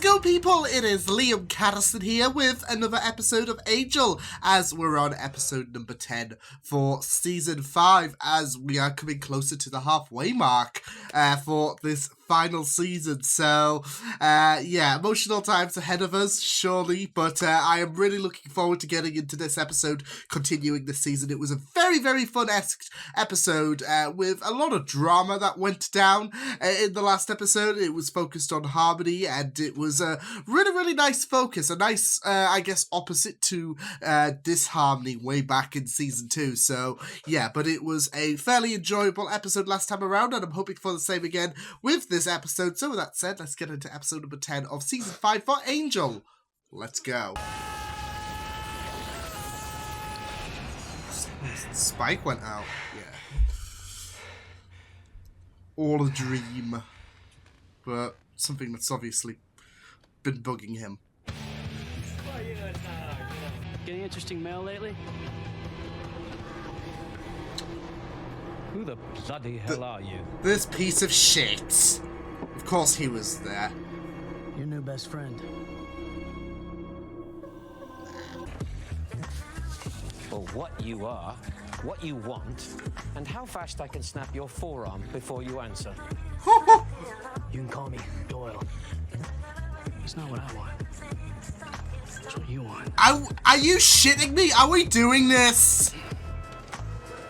How's it going, people? It is Liam Catterson here with another episode of Angel, as we're on episode number 10 for season 5, as we are coming closer to the halfway mark for this final season. So yeah, emotional times ahead of us, surely, but I am really looking forward to getting into this episode, continuing this season. It was a very, very fun-esque episode with a lot of drama that went down in the last episode. It was focused on harmony, and it was a really, really nice focus, a nice, I guess, opposite to disharmony way back in season 2. So yeah, but it was a fairly enjoyable episode last time around, and I'm hoping for the same again with this episode. So with that said, let's get into episode number 10 of season 5 for Angel. Let's go. Spike went out. Yeah. All a dream. But something that's obviously been bugging him. Any interesting mail lately? Who the bloody hell are you? This piece of shit. Of course he was there. Your new best friend. Well, what you are, what you want, and how fast I can snap your forearm before you answer. You can call me Doyle. It's not what I want. It's what you want. Are you shitting me? Are we doing this?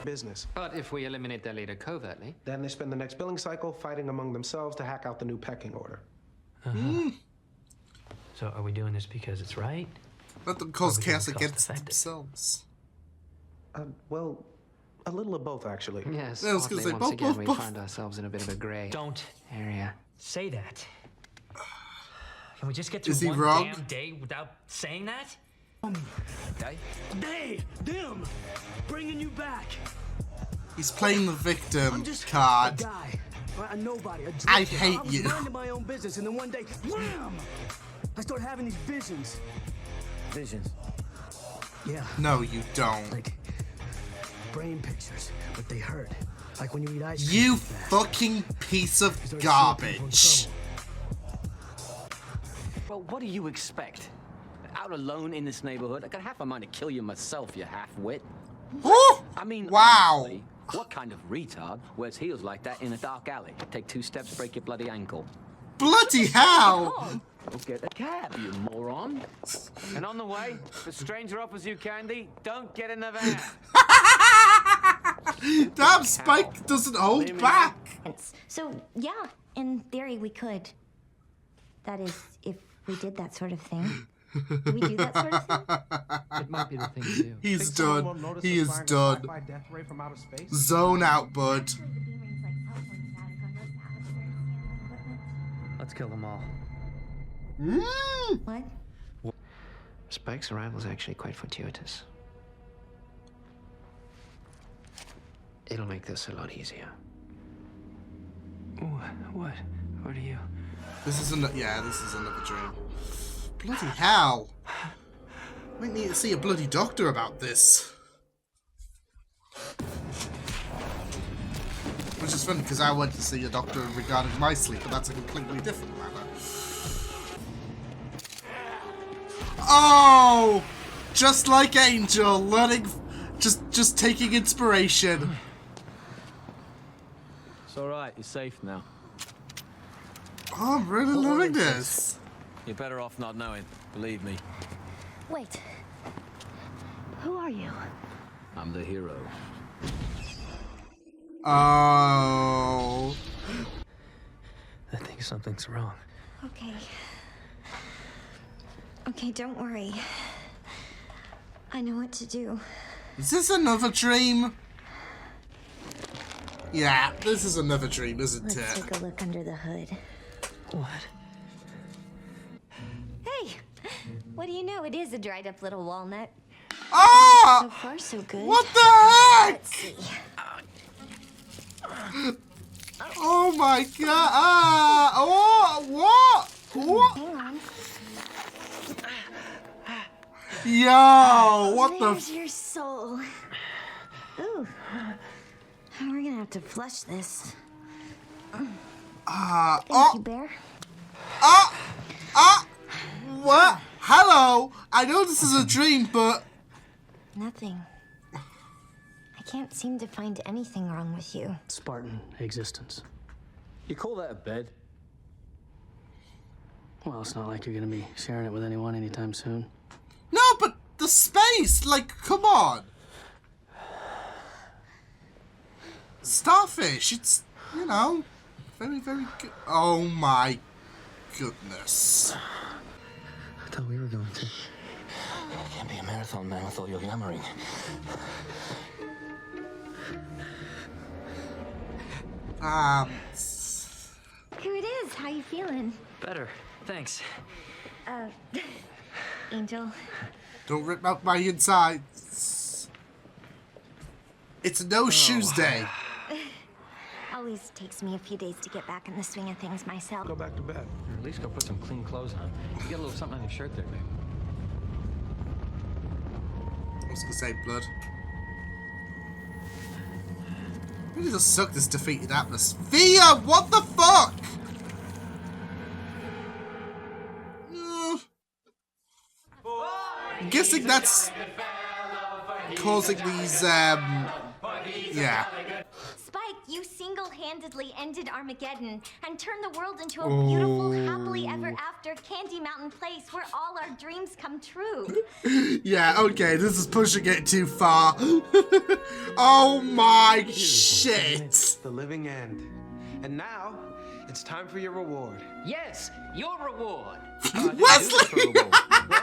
Business. But if we eliminate their leader covertly, Then they spend the next billing cycle fighting among themselves to hack out the new pecking order. So are we doing this because it's right? Let them cause Or chaos because it's against cost-effective? themselves. Well, a little of both, actually. yes, I was gonna oddly, say once both, again both, we both. find ourselves in a bit of a grey Don't area. say that. Can we just get through Is he one wrong? damn day without saying that? Them, bringing you back. He's playing the victim I'm just card. a guy, a nobody, a drifter. I hate was you. minding my own business, and then one day, wham! I started having these visions. Visions? Yeah. No, you don't. Like brain pictures, but they hurt. Like when you eat ice cream. You too fast. fucking piece of Started seeing people in garbage. trouble. Well, what do you expect? Out alone in this neighborhood? I got half a mind to kill you myself, you half-wit. Oh, I mean, wow. honestly, what kind of retard wears heels like that in a dark alley? Take 2 steps, break your bloody ankle. Bloody hell. Go get a cab, you moron. And on the way, if a stranger offers you candy, don't get in the van. Damn, Spike doesn't hold back. So, yeah, in theory we could. That is, if we did that sort of thing. Do we do that sort of thing? It might be the thing to do. He's done. He is done. Zone out, bud. Let's kill them all. What? Spike's arrival is actually quite fortuitous. It'll make this a lot easier. What? What are you? This is another. Yeah, this is another dream. Bloody hell! Might need to see a bloody doctor about this. Which is funny because I went to see a doctor regarding my sleep, but that's a completely different matter. Oh! Just like Angel, learning, just taking inspiration. It's all right. You're safe now. Oh, I'm really loving this. You're better off not knowing. Believe me. Wait. Who are you? I'm the hero. Oh. I think something's wrong. Okay. Okay, don't worry. I know what to do. Is this another dream? Yeah, this is another dream, isn't Let's it? take a look under the hood. What? Hey! What do you know? It is a dried up little walnut. So Ah! far, so good. What the heck? Let's see. Oh my god! Ah! Oh! What? What? Hang on. Yo! What the? There's your soul. Ooh. We're gonna have to flush this. Thank you, Bear. Ah! What? Hello! I know this is a dream, but... Nothing. I can't seem to find anything wrong with you. Spartan existence. You call that a bed? Well, it's not like you're gonna be sharing it with anyone anytime soon. No, but the space! Like, come on! Starfish, it's, you know, very, very good. Oh my goodness. I thought we were going to. I can't be a marathon man with all your yammering. Here it is. How you feeling? Better. Thanks. Angel. Don't rip out my insides. It's no shoes day. Always takes me a few days to get back in the swing of things myself. Go back to bed. Or at least go put some clean clothes on. You get a little something on your shirt there, babe. I was gonna say blood. Really does suck, this defeated atmosphere. What the fuck? I'm guessing that's causing these, yeah. Spike, you single-handedly ended Armageddon and turned the world into a beautiful, happily ever after Candy Mountain place where all our dreams come true. Yeah, okay, this is pushing it too far. Oh my shit. It's the living end. And now, it's time for your reward. Yes, your reward. Wesley! Well,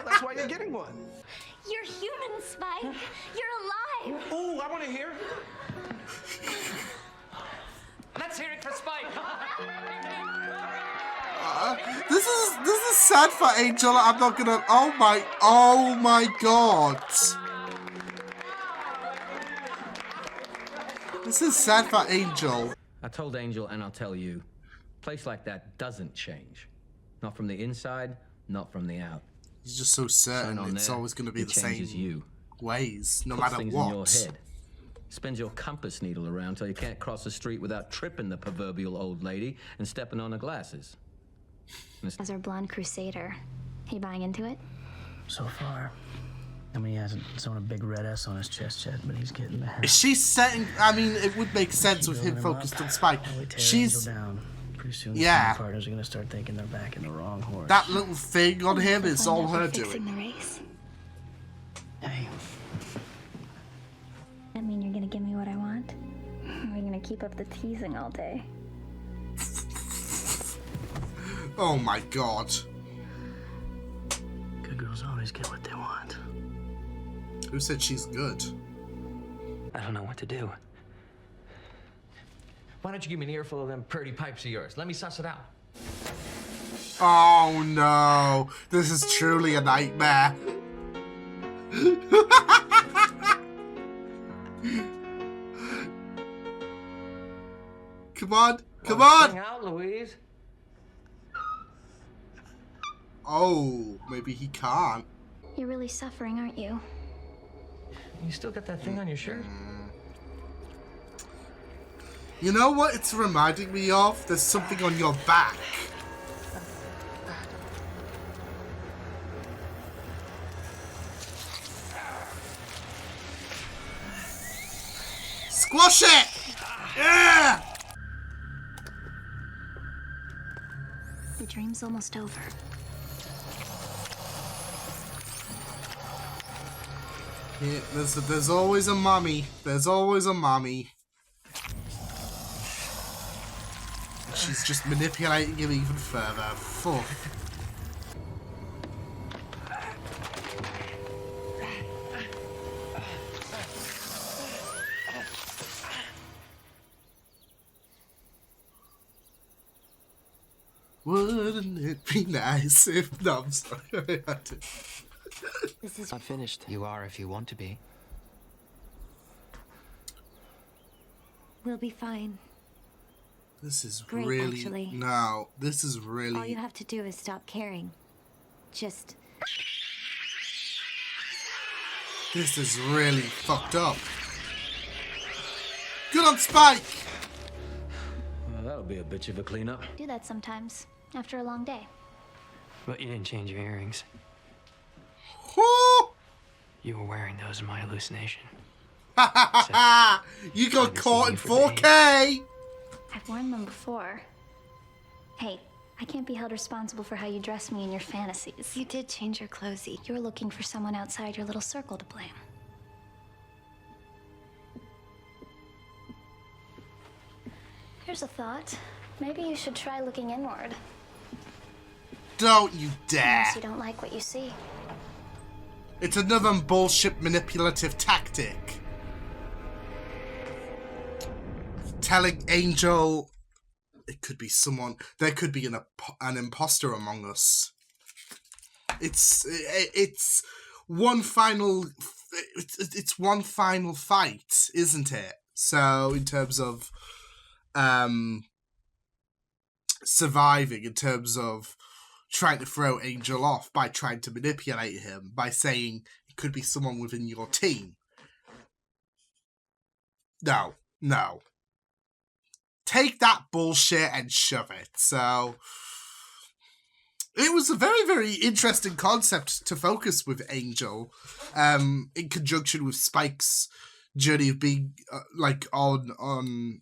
that's why you're getting one. You're human, Spike. You're alive. Ooh, I want to hear. Let's hear it for Spike. This is sad for Angel. I'm not gonna. Oh my god. This is sad for Angel. I told Angel, and I'll tell you, a place like that doesn't change. Not from the inside, not from the out. He's just so certain On it's there, always gonna be it the same changes you. ways, no Puts matter things what. in your head. Spins your compass needle around till you can't cross the street without tripping the proverbial old lady and stepping on her glasses. As our blonde crusader, are you buying into it? So far. I mean, he hasn't sewn a big red S on his chest yet, but he's getting there. She's setting. I mean, it would make sense with him focused on Spike. She's. Down. Pretty soon, Yeah. the partners are gonna start thinking they're backing the wrong horse. That little thing on him is Find all out her we're fixing doing. the race. Hey, That mean you're gonna give me what I want? Or are you gonna keep up the teasing all day? Oh my god. good girls always get what they want. Who said she's good? I don't know what to do. Why don't you give me an earful of them purdy pipes of yours? Let me suss it out. Oh no. This is truly a nightmare. Come on. Come on. Sing out, Louise. Oh, maybe he can't. You're really suffering, aren't you? You still got that thing on your shirt? You know what it's reminding me of? There's something on your back. Squash it! Yeah! The dream's almost over. Yeah, there's always a mommy. There's always a mommy. She's just manipulating him even further. Fuck. Wouldn't it be nice if... No, I'm sorry. This is Not finished. You are if you want to be. We'll be fine. This is Great, really... actually. No, this is really... All you have to do is stop caring. Just This is really fucked up. Good on Spike! Well, that'll be a bitch of a cleanup. Do that sometimes, after a long day. But you didn't change your earrings. Whoo! You were wearing those in my hallucination. You got haven't caught seen in you for 4K! I've worn them before. Hey, I can't be held responsible for how you dress me in your fantasies. You did change your clothes. You're looking for someone outside your little circle to blame. Here's a thought. Maybe you should try looking inward. Don't you dare! Unless you don't like what you see. It's another bullshit manipulative tactic. Telling Angel it could be someone. There could be an imposter among us. It's one final. It's one final fight, isn't it? So in terms of surviving, in terms of trying to throw Angel off by trying to manipulate him by saying it could be someone within your team. No. Take that bullshit and shove it. So it was a very, very interesting concept to focus with Angel, in conjunction with Spike's journey of being on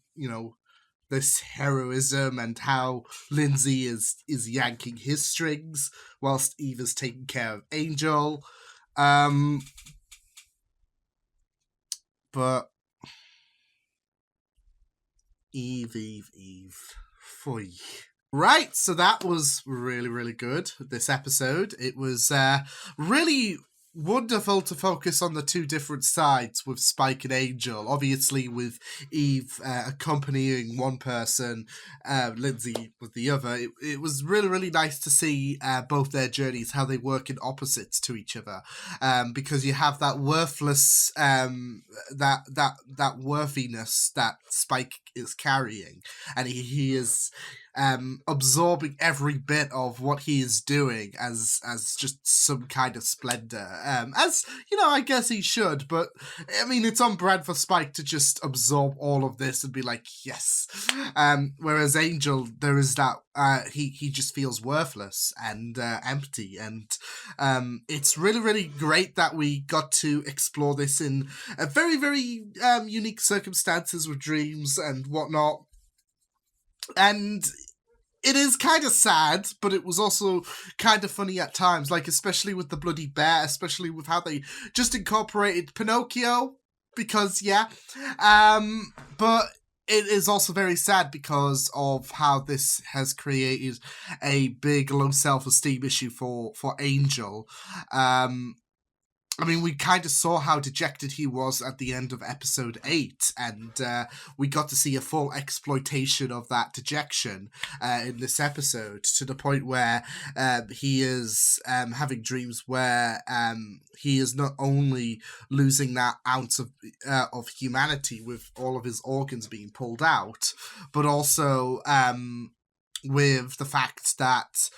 this heroism, and how Lindsay is yanking his strings whilst Eva's taking care of Angel. But Eve. Foy. Right, so that was really, really good, this episode. It was really wonderful to focus on the two different sides with Spike and Angel. Obviously, with Eve accompanying one person, Lindsay with the other. It was really, really nice to see both their journeys, how they work in opposites to each other. Because you have that worthless, that worthiness that Spike is carrying, and he is absorbing every bit of what he is doing as just some kind of splendor. As I guess he should, but I mean, it's on brand for Spike to just absorb all of this and be like, yes. Whereas Angel, there is that he just feels worthless and empty, and it's really, really great that we got to explore this in a very, very unique circumstances with dreams and whatnot. And it is kind of sad, but it was also kind of funny at times, like especially with the bloody bear, especially with how they just incorporated Pinocchio, because but it is also very sad because of how this has created a big low self-esteem issue for Angel. I mean, we kind of saw how dejected he was at the end of episode 8, and we got to see a full exploitation of that dejection in this episode, to the point where he is having dreams where he is not only losing that ounce of humanity with all of his organs being pulled out, but also with the fact that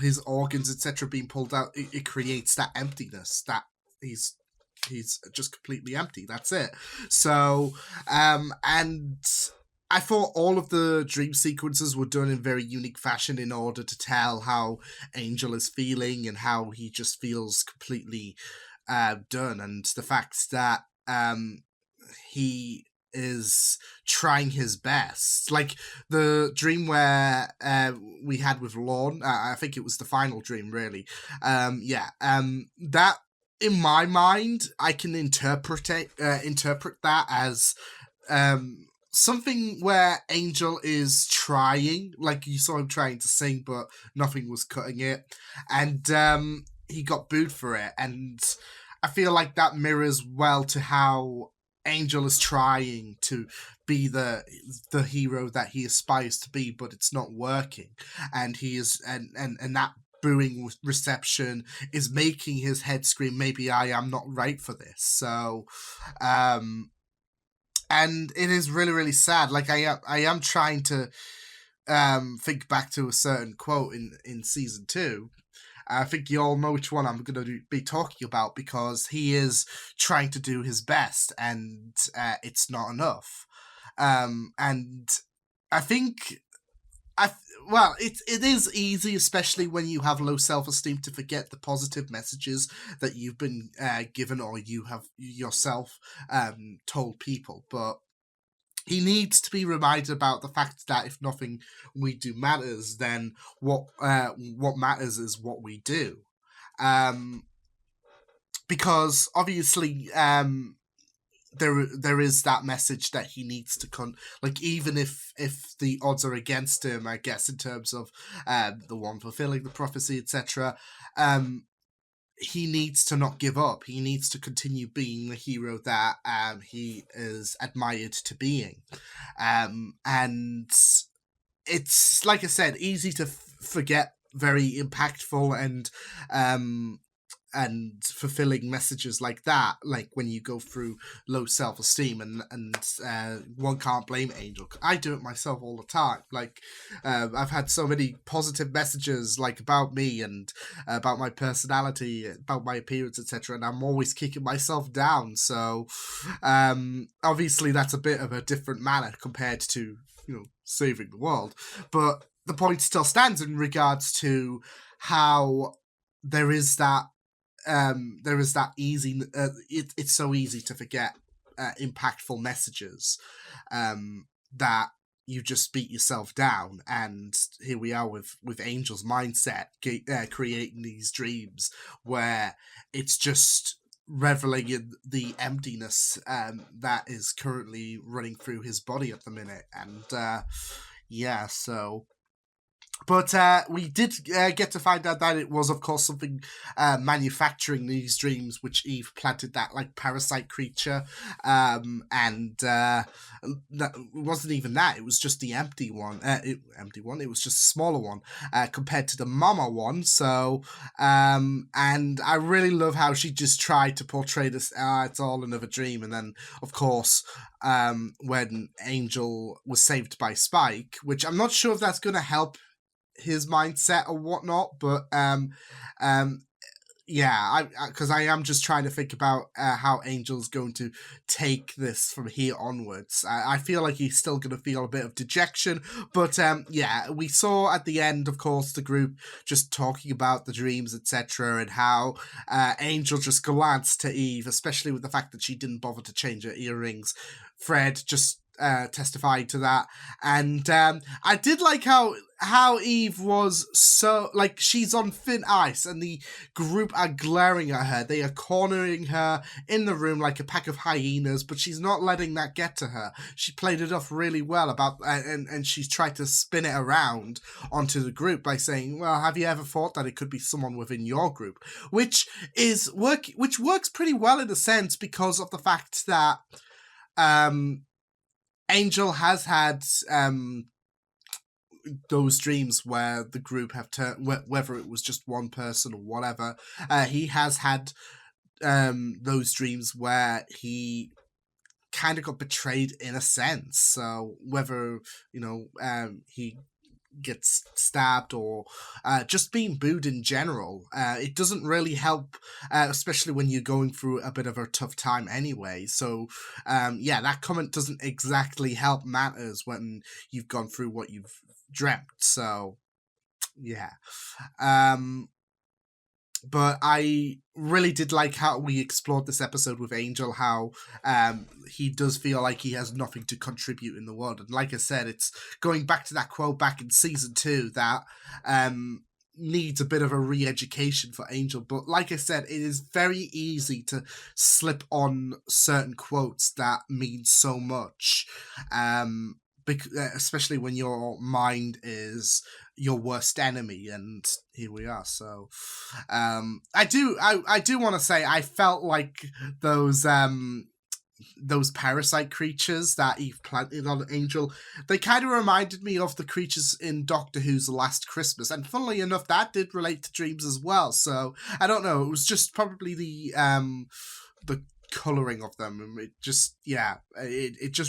his organs, etc., being pulled out, it creates that emptiness, that he's just completely empty. That's it. So, and I thought all of the dream sequences were done in very unique fashion in order to tell how Angel is feeling and how he just feels completely done. And the fact that he is trying his best. Like the dream where we had with Lorne, I think it was the final dream, really. That, in my mind, I can interpret that as something where Angel is trying, like you saw him trying to sing, but nothing was cutting it, and he got booed for it. And I feel like that mirrors well to how Angel is trying to be the hero that he aspires to be, but it's not working, and he is and that booing reception is making his head scream, maybe I am not right for this. So and it is really, really sad. Like I am trying to think back to a certain quote in season 2. I think you all know which one I'm going to be talking about, because he is trying to do his best and it's not enough. And I think well, it is easy, especially when you have low self-esteem, to forget the positive messages that you've been given or you have yourself told people. But he needs to be reminded about the fact that if nothing we do matters, then what matters is what we do. Because obviously there is that message that he needs to even if the odds are against him, I guess, in terms of the one fulfilling the prophecy, etc. He needs to not give up. He needs to continue being the hero that he is admired to being. And it's, like I said, easy to forget very impactful and fulfilling messages like that, like when you go through low self-esteem, and one can't blame Angel. I do it myself all the time. Like I've had so many positive messages like about me and about my personality, about my appearance, etc., and I'm always kicking myself down. So obviously that's a bit of a different manner compared to, saving the world, but the point still stands in regards to how there is that easy. It's so easy to forget impactful messages that you just beat yourself down. And here we are with Angel's mindset, creating these dreams where it's just reveling in the emptiness that is currently running through his body at the minute. And so. But we did get to find out that it was, of course, something manufacturing these dreams, which Eve planted that like parasite creature, and that it wasn't even that. It was just the empty one. It was just a smaller one compared to the mama one. So, and I really love how she just tried to portray this. It's all another dream, and then of course. When Angel was saved by Spike, which I'm not sure if that's going to help his mindset or whatnot, but because I am just trying to think about how Angel's going to take this from here onwards. I feel like he's still going to feel a bit of dejection, but we saw at the end, of course, the group just talking about the dreams, etc., and how Angel just glanced to Eve, especially with the fact that she didn't bother to change her earrings. Fred just testified to that, and I did like how Eve was so, like, she's on thin ice and the group are glaring at her. They are cornering her in the room like a pack of hyenas, but she's not letting that get to her. She played it off really well about and she's tried to spin it around onto the group by saying, well, have you ever thought that it could be someone within your group? Which works pretty well in a sense, because of the fact that Angel has had those dreams where the group have turned, whether it was just one person or whatever, he has had those dreams where he kind of got betrayed in a sense. So whether, he gets stabbed or just being booed in general, it doesn't really help, especially when you're going through a bit of a tough time anyway. So that comment doesn't exactly help matters when you've gone through what you've dreamt. So but I really did like how we explored this episode with Angel, how he does feel like he has nothing to contribute in the world. And like I said, it's going back to that quote back in season 2 that needs a bit of a re-education for Angel. But like I said, it is very easy to slip on certain quotes that mean so much, especially when your mind is your worst enemy, and here we are. So I do want to say I felt like those parasite creatures that Eve planted on Angel, they kind of reminded me of the creatures in Doctor Who's Last Christmas, and funnily enough that did relate to dreams as well. So I don't know, it was just probably the colouring of them, and it just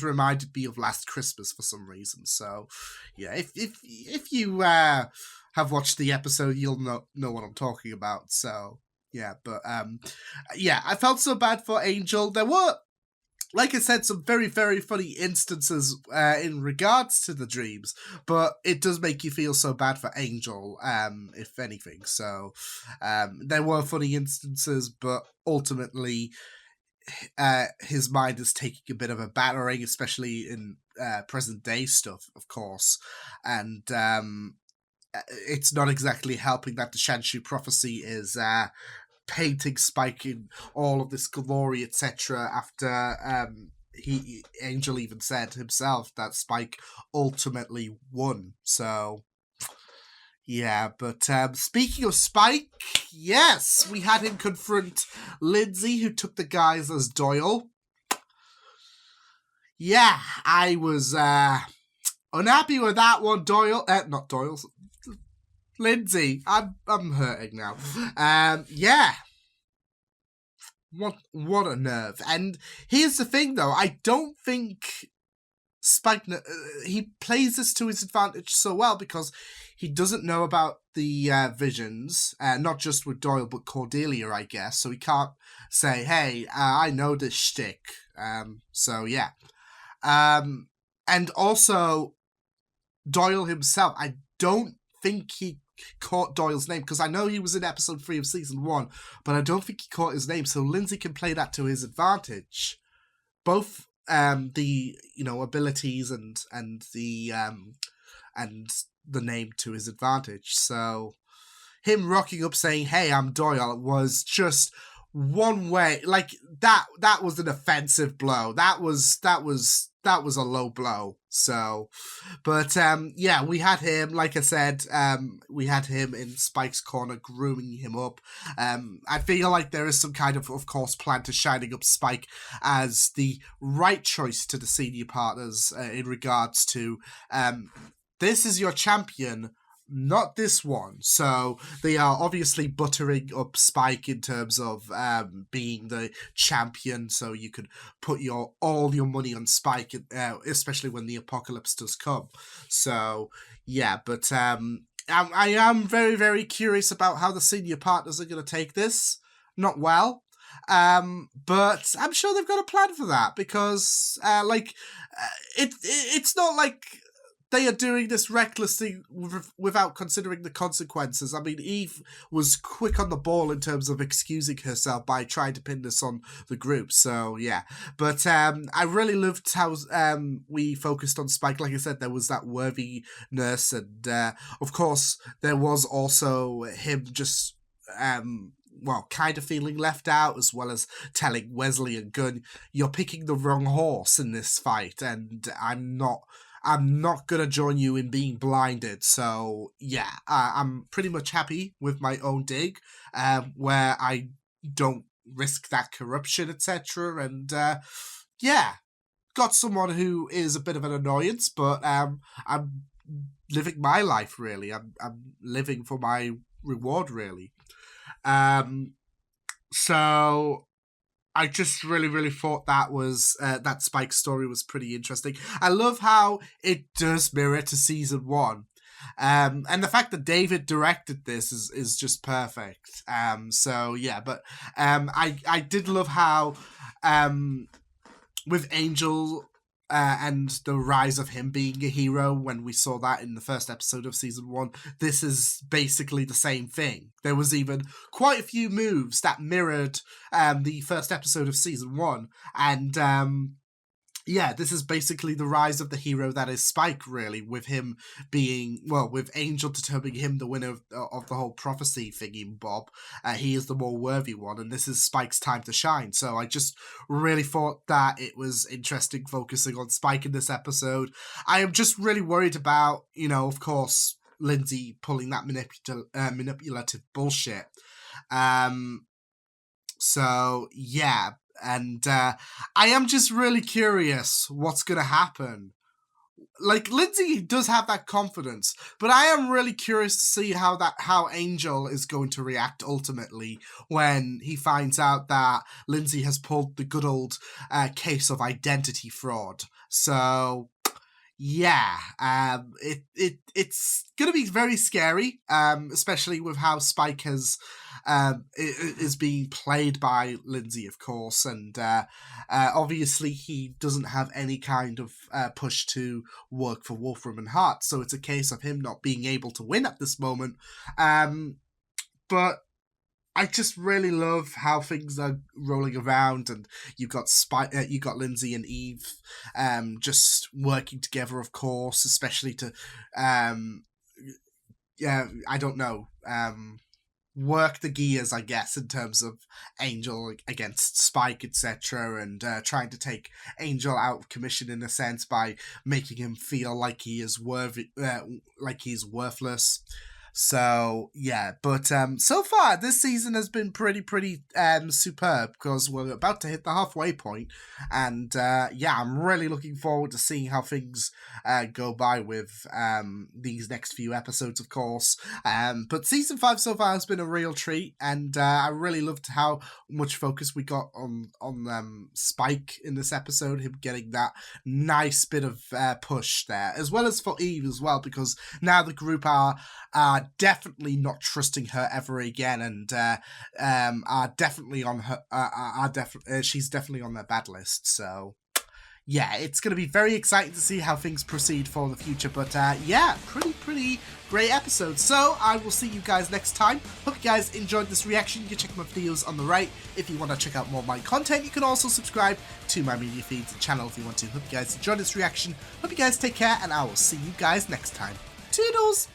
reminded me of Last Christmas for some reason. So if you have watched the episode, you'll know what I'm talking about. So I felt so bad for Angel. There were like I said, some very, very funny instances in regards to the dreams, but it does make you feel so bad for Angel, if anything. So there were funny instances, but ultimately his mind is taking a bit of a battering, especially in present day stuff, of course. And it's not exactly helping that the Shanshu prophecy is painting Spike in all of this glory, etc. After Angel even said himself that Spike ultimately won. So yeah, but speaking of Spike, yes, we had him confront Lindsay, who took the guise as Doyle. Yeah, I was unhappy with that one, Doyle. Not Doyle. Lindsay, I'm hurting now. Yeah. What a nerve. And here's the thing, though. I don't think Spike, he plays this to his advantage so well because he doesn't know about the visions, not just with Doyle, but Cordelia, I guess. So he can't say, hey, I know this shtick. So, yeah. And also, Doyle himself, I don't think he caught Doyle's name, because I know he was in episode 3 of season 1, but I don't think he caught his name, so Lindsay can play that to his advantage. Both the abilities and the name to his advantage. So him rocking up saying, hey, I'm Doyle, was just one way. Like that was an offensive blow. That was a low blow. So, but yeah, we had him, like I said, we had him in Spike's corner grooming him up. I feel like there is some kind of course, plan to shining up Spike as the right choice to the senior partners in regards to this is your champion, not this one. So they are obviously buttering up Spike in terms of being the champion, so you could put all your money on Spike, especially when the apocalypse does come. So yeah, but I am very, very curious about how the senior partners are going to take this. Not well. But I'm sure they've got a plan for that, because it's not like they are doing this recklessly without considering the consequences. I mean, Eve was quick on the ball in terms of excusing herself by trying to pin this on the group. So, yeah. But I really loved how we focused on Spike. Like I said, there was that worthiness. And, of course, there was also him just kind of feeling left out, as well as telling Wesley and Gunn, you're picking the wrong horse in this fight, and I'm not going to join you in being blinded. So, yeah, I'm pretty much happy with my own dig, where I don't risk that corruption, etc. And, yeah, got someone who is a bit of an annoyance, but I'm living my life, really. I'm living for my reward, really. So I just really, really thought that was that Spike story was pretty interesting. I love how it does mirror to season 1. And the fact that David directed this is just perfect. So yeah, but I did love how with Angel and the rise of him being a hero, when we saw that in the first episode of season 1, this is basically the same thing. There was even quite a few moves that mirrored the first episode of season 1, and yeah, this is basically the rise of the hero that is Spike, really, with him being, with Angel determining him the winner of the whole prophecy thingy, Bob. He is the more worthy one, and this is Spike's time to shine. So I just really thought that it was interesting focusing on Spike in this episode. I am just really worried about, of course, Lindsay pulling that manipulative bullshit. So, yeah. And I am just really curious what's going to happen. Like, Lindsay does have that confidence, but I am really curious to see how Angel is going to react ultimately when he finds out that Lindsay has pulled the good old case of identity fraud. So, yeah, it's gonna be very scary, especially with how Spike is being played by Lindsay, of course, and obviously he doesn't have any kind of push to work for Wolfram and Hart, so it's a case of him not being able to win at this moment. But I just really love how things are rolling around, and you've got you got Lindsay and Eve, just working together, of course, especially to, yeah, I don't know, work the gears, I guess, in terms of Angel against Spike, etc., and trying to take Angel out of commission in a sense by making him feel like he is like he's worthless. So yeah, but so far this season has been pretty superb, because we're about to hit the halfway point, and yeah, I'm really looking forward to seeing how things go by with these next few episodes, of course. But season 5 so far has been a real treat, and I really loved how much focus we got on Spike in this episode, him getting that nice bit of push there, as well as for Eve as well, because now the group are definitely not trusting her ever again, and are definitely on her. She's definitely on their bad list. So yeah, it's going to be very exciting to see how things proceed for the future. But yeah, pretty great episode. So I will see you guys next time. Hope you guys enjoyed this reaction. You can check my videos on the right if you want to check out more of my content. You can also subscribe to my media feeds and channel if you want to. Hope you guys enjoyed this reaction. Hope you guys take care, and I will see you guys next time. Toodles!